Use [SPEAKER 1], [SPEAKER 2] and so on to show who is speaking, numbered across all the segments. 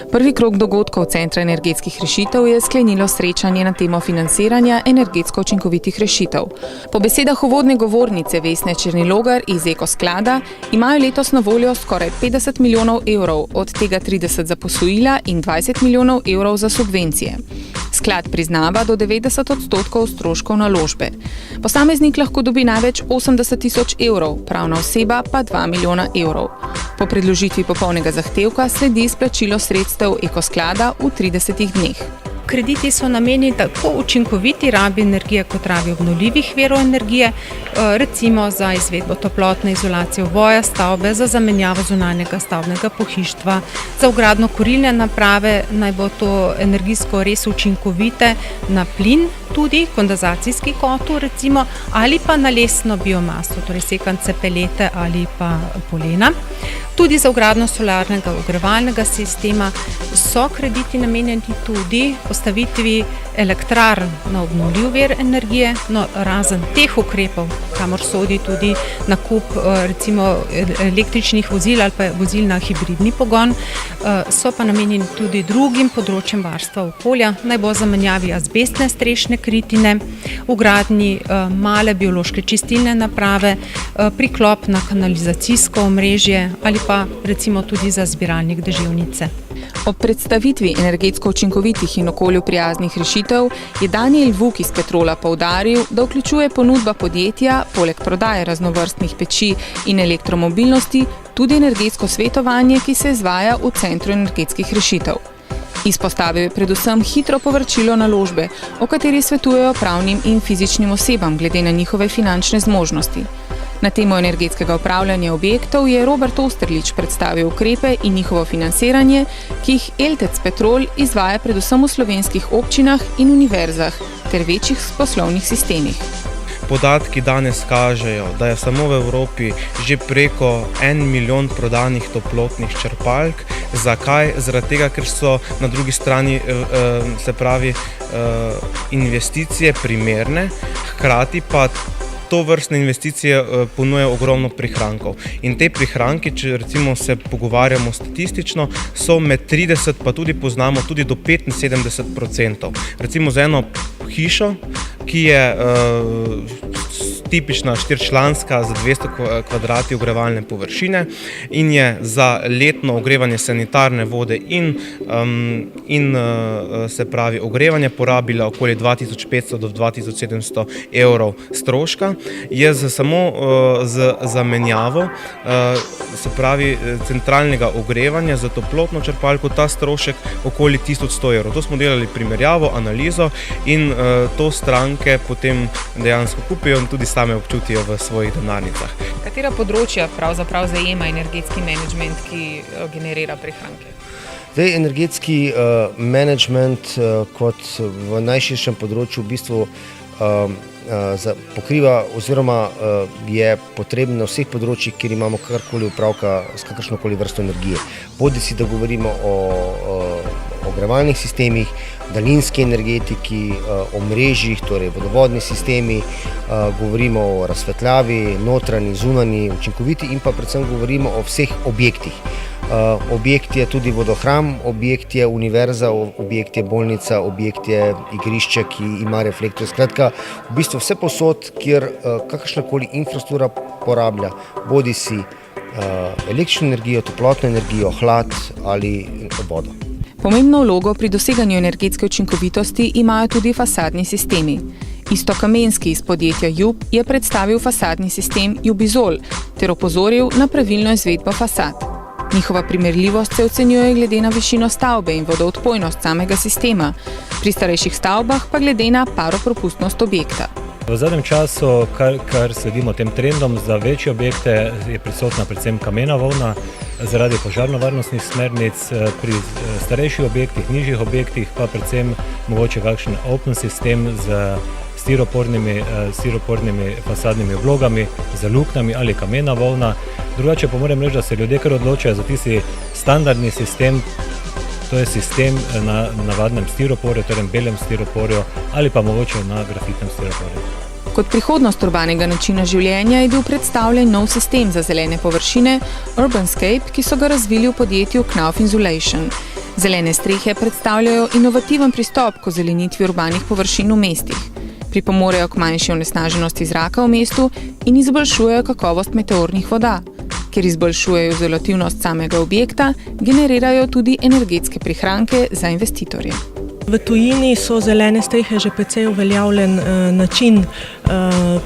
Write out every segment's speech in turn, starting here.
[SPEAKER 1] Prvi krog dogodkov Centra energetskih rešitev je sklenilo srečanje na temo financiranja energetsko učinkovitih rešitev. Po besedah uvodne govornice Vesne Černilogar iz Eko sklada imajo letos na voljo skoraj 50 milijonov evrov, od tega 30 za posojila in 20 milijonov evrov za subvencije. Sklad priznava do 90% stroškov naložbe. Posameznik lahko dobi največ 80 tisoč evrov, pravna oseba pa 2 milijona evrov. Po predložitvi popolnega zahtevka sledi izplačilo sredstev Eko sklada v 30 dneh.
[SPEAKER 2] Krediti so namenjeni tako učinkoviti rabi energije kot rabi obnovljivih virov energije, recimo za izvedbo toplotne izolacije voja stavbe, za zamenjavo zunanjega stavbnega pohištva, za vgradnjo kurilne naprave, naj bo to energijsko res učinkovite, na plin tudi, kondenzacijski kotel recimo, ali pa na lesno biomaso, torej sekance, pelete ali pa polena. Tudi za vgradnjo solarnega ogrevalnega sistema so krediti namenjeni tudi postavitvi elektrarn na obnovljiv vir energije, razen teh ukrepov, kamor sodi tudi nakup recimo električnih vozil ali pa vozil na hibridni pogon, so pa namenjeni tudi drugim področjem varstva okolja, naj bo zamenjavi azbestne strešne kritine, vgradnji male biološke čistilne naprave, priklop na kanalizacijsko omrežje ali pa recimo tudi za zbiralnik deževnice.
[SPEAKER 1] Ob predstavitvi energetsko učinkovitih in okolju prijaznih rešitev je Daniel Vuk iz Petrola poudaril, da vključuje ponudba podjetja, poleg prodaje raznovrstnih peči in elektromobilnosti, tudi energetsko svetovanje, ki se izvaja v Centru energetskih rešitev. Izpostavil je predvsem hitro povračilo naložbe, o kateri svetujejo pravnim in fizičnim osebam glede na njihove finančne zmožnosti. Na temo energetskega upravljanja objektov je Robert Osterlič predstavil ukrepe in njihovo financiranje, ki jih Eltec Petrol izvaja predvsem v slovenskih občinah in univerzah ter večjih poslovnih sistemih.
[SPEAKER 3] Podatki danes kažejo, da je samo v Evropi že preko 1 milijon prodanih toplotnih črpalk. Zakaj? Zaradi tega, ker so na drugi strani investicije primerne, hkrati pa to vrstne investicije ponujajo ogromno prihrankov. In te prihranki, če recimo se pogovarjamo statistično, so med 30, pa tudi poznamo tudi do 75%. Recimo za eno hišo, ki je tipična štiričlanska z 200 kvadrati ogrevalne površine in je za letno ogrevanje sanitarne vode in se pravi ogrevanje porabila okoli 2500 do 2700 evrov stroška, je samo z zamenjavo se pravi centralnega ogrevanja za toplotno črpalko ta strošek okoli 1100 evrov. To smo delali primerjavo, analizo in to stranke potem dejansko kupijo in tudi same občutijo v svojih denarnicah.
[SPEAKER 1] Katera področja pravzaprav zajema energetski menedžment, ki generira prihranke?
[SPEAKER 4] Energetski menedžment kot v najširšem področju v bistvu pokriva oziroma je potreben na vseh področjih, kjer imamo kakorkoli opravka s kakršnokoli vrsto energije. Bodisi da govorimo o ogrevalnih sistemih, daljinski energetiki, omrežjih, torej vodovodni sistemi, govorimo o razsvetljavi, notranji, zunanji, učinkoviti in pa predvsem govorimo o vseh objektih. Objekt je tudi vodohram, objekt je univerza, objekt je bolnica, objekt je igrišče, ki ima reflektor. Skratka, v bistvu vse posod, kjer kakršnakoli infrastruktura porablja, bodisi električno energijo, toplotno energijo, hlad ali vodo.
[SPEAKER 1] Pomembno vlogo pri doseganju energetske učinkovitosti imajo tudi fasadni sistemi. Iztok Kamenski iz podjetja Jub je predstavil fasadni sistem Jubizol ter opozoril na pravilno izvedbo fasad. Njihova primerljivost se ocenjuje glede na višino stavbe in vodoodpornost samega sistema, pri starejših stavbah pa glede na paropropustnost objekta.
[SPEAKER 5] V zadnjem času, kar sledimo tem trendom, za večje objekte je prisotna predvsem kamena volna zaradi požarno-varnostnih smernic, pri starejših objektih, nižjih objektih pa predvsem mogoče kakšen open sistem z stiropornimi fasadnimi oblogami, z luknjami ali kamena volna. Drugače pa moram reči, da se ljudje kar odločajo za tisti standardni sistem, to je sistem na navadnem stiroporju, torej belem stiroporju ali pa mogoče na grafitnem stiroporju.
[SPEAKER 1] Kot prihodnost urbanega načina življenja je bil predstavljen nov sistem za zelene površine Urbanscape, ki so ga razvili v podjetju Knauf Insulation. Zelene strehe predstavljajo inovativen pristop k ozelenitvi urbanih površin v mestih. Pripomorejo k manjši onesnaženosti zraka v mestu in izboljšujejo kakovost meteornih voda. Ker izboljšujejo izolativnost samega objekta, generirajo tudi energetske prihranke za investitorje.
[SPEAKER 6] V tujini so zelene strehe že precej uveljavljen način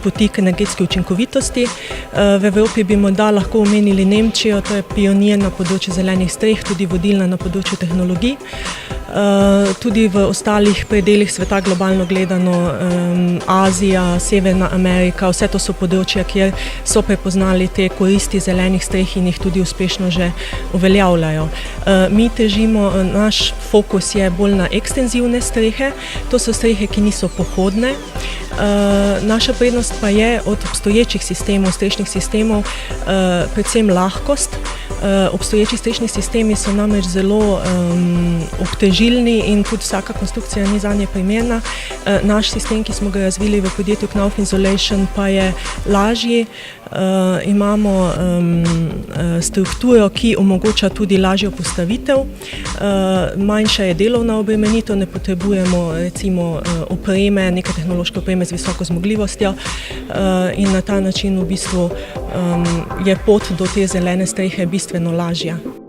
[SPEAKER 6] poti k energetski učinkovitosti. V Evropi bi morda lahko omenili Nemčijo, to je pionir na področju zelenih streh, tudi vodilna na področju tehnologij. Tudi v ostalih predelih sveta, globalno gledano, Azija, Severna Amerika, vse to so področja, kjer so prepoznali te koristi zelenih streh in jih tudi uspešno že uveljavljajo. Mi težimo, naš fokus je bolj na ekstenzivne strehe, to so strehe, ki niso pohodne. Naša prednost pa je od obstoječih sistemov, strešnih sistemov, predvsem lahkost. Obstoječi strešni sistemi so namreč zelo obtežilni in tudi vsaka konstrukcija ni zanje primerna. Naš sistem, ki smo ga razvili v podjetju Knauf Insulation, pa je lažji. Imamo strukturo, ki omogoča tudi lažjo postavitev. Manjša je delovna obremenitev, ne potrebujemo recimo opreme, neke tehnološke opreme z visoko zmogljivostjo in na ta način v bistvu je pot do te zelene strehe bistveno lažja.